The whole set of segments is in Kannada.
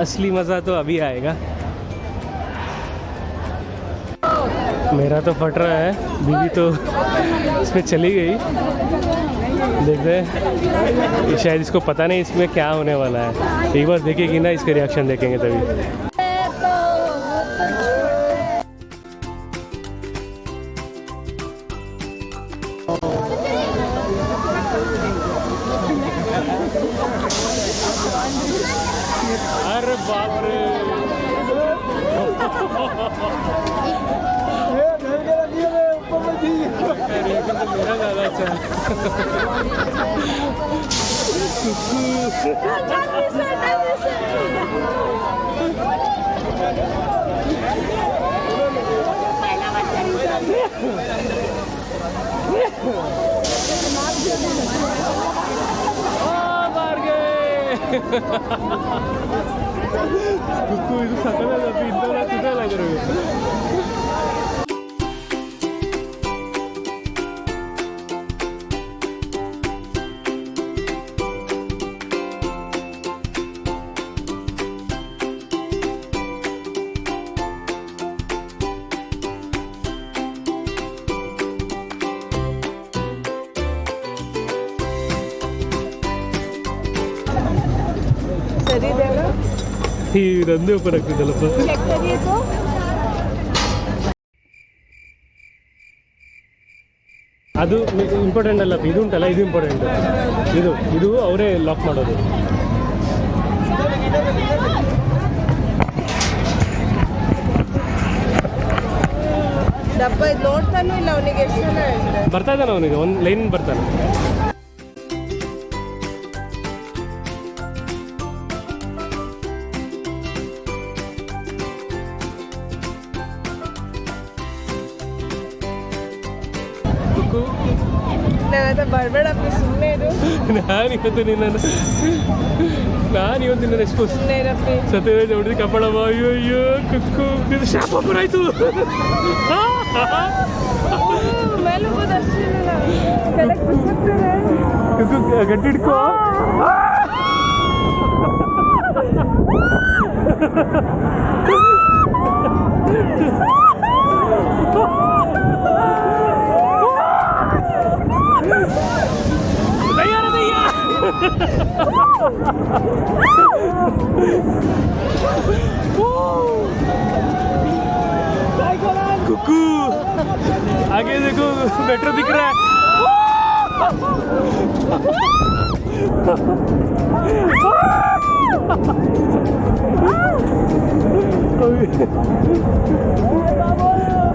असली मज़ा तो अभी आएगा। मेरा तो फट रहा है, बीवी तो इसमें चली गई। देखते हैं, शायद इसको पता नहीं इसमें क्या होने वाला है। एक बार देखेगी ना, इसके रिएक्शन देखेंगे तभी। अरे बाप रे रिएक्शन तो मेरा ज़्यादा अच्छा है। मार गए कुकू ಇದು ಸಕಲದ ಇಂದಲ್ಲ ಸುತ್ತಲ್ಲ ಆಗಿರೋದು सही देगा ಈ ನಂದೇ ऊपर ಆಗ್ತಿದಲ್ಲಪ್ಪ चेक करिए तो ಅದು ಇಂಪಾರ್ಟೆಂಟ್ ಅಲ್ಲ, ಇದು ಉಂಟಲ್ಲ ಇದು ಇಂಪಾರ್ಟೆಂಟ್. ಇದು ಅವರೇ ಲಾಕ್ ಮಾಡೋದು. ಡಬ್ಬ ಇದು ನೋಡ್ತಾನೂ ಇಲ್ಲ ಅವನಿಗೆ ಎಷ್ಟು ಜನ ಹೇಳ್ತಾರೆ. ಬರ್ತಾ ಇದ್ದಾನೆ ಅವನಿಗೆ ಒಂದು ಲೈನ್ ಬರ್ತಾನೆ. ನಾನಂತ ಬರಬೇಡಪ್ಪ ಸುಮ್ಮನೆ ಇರು. ನಾನಿವತ್ತು ನಿನ್ನ ಎಷ್ಟು ಸುಮ್ಮನೆ ಇರಪ್ಪಿ. ಸತ್ಯರಾಜ್ ಹೊಡೆದು ಕಪ್ಪಳಮ್ಮ. ಅಯ್ಯೋ ಅಯ್ಯೋ ಕುಕ್ಕು ಇದು ಶಾಪ ಬರಾಯ್ತು. ಮೇಲೆ ಹೋಗೋದು ಅಷ್ಟೇ ಕೆಳಗೆ ಬಿಸಾಕ್ತಾರೆ. ಕುಕ್ಕು ಗಟ್ಟಿ ಹಿಡ್ಕೋ. कुकू आगे देखो, मेट्रो दिख रहा है.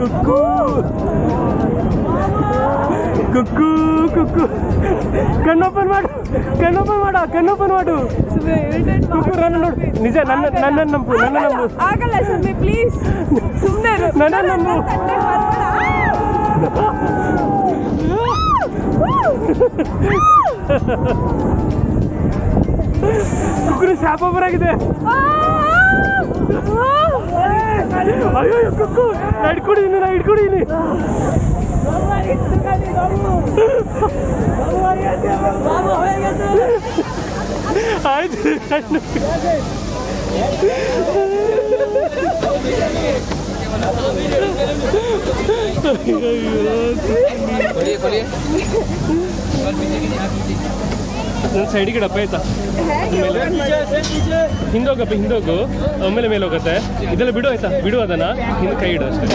कुकू कुकू कुकू ಕಣ್ಣೋಪನ್ ಮಾಡು, ಕಣ್ಣೋಪನ್ ಮಾಡು. ಕುಕ್ಕು ನನ್ನ ನೋಡು, ನಿಜ ನನ್ನ ನಂಬು. ಆಗಲ್ಲ ಸುಮ್ಮನೆ ಪ್ಲೀಸ್, ಸುಮ್ಮನೆ ನನ್ನ ನಂಬು. ಕುಕ್ಕುನ ಶಾಪ ಬರಾಗಿದೆ. ಅಯ್ಯೋ ಕುಕ್ಕು ನಾ ಹಿಡ್ಕೊಂಡಿದ್ದೀನಿ. ಆಯ್ತು ನನ್ನ ಸೈಡಿಗೆ ಇಡಪ್ಪ ಆಯ್ತಾ. ಹಿಂದೋಗು ಆಮೇಲೆ ಮೇಲೆ ಹೋಗುತ್ತೆ. ಇದೆಲ್ಲ ಬಿಡು ಆಯ್ತಾ, ಬಿಡು ಅದನ್ನ ಹಿಂದೆ ಕೈ ಇಡು ಅಷ್ಟೇ.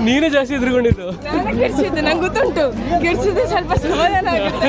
ನೀನೇ ಜಾಸ್ತಿ ಎದುರುಗೊಂಡಿದ್ದು. ನಂಗೆ ಗೊತ್ತುಂಟು, ಗಿಡ್ಸಿದ್ದು ಸ್ವಲ್ಪ ಸಮಾಧಾನ ಆಗುತ್ತೆ.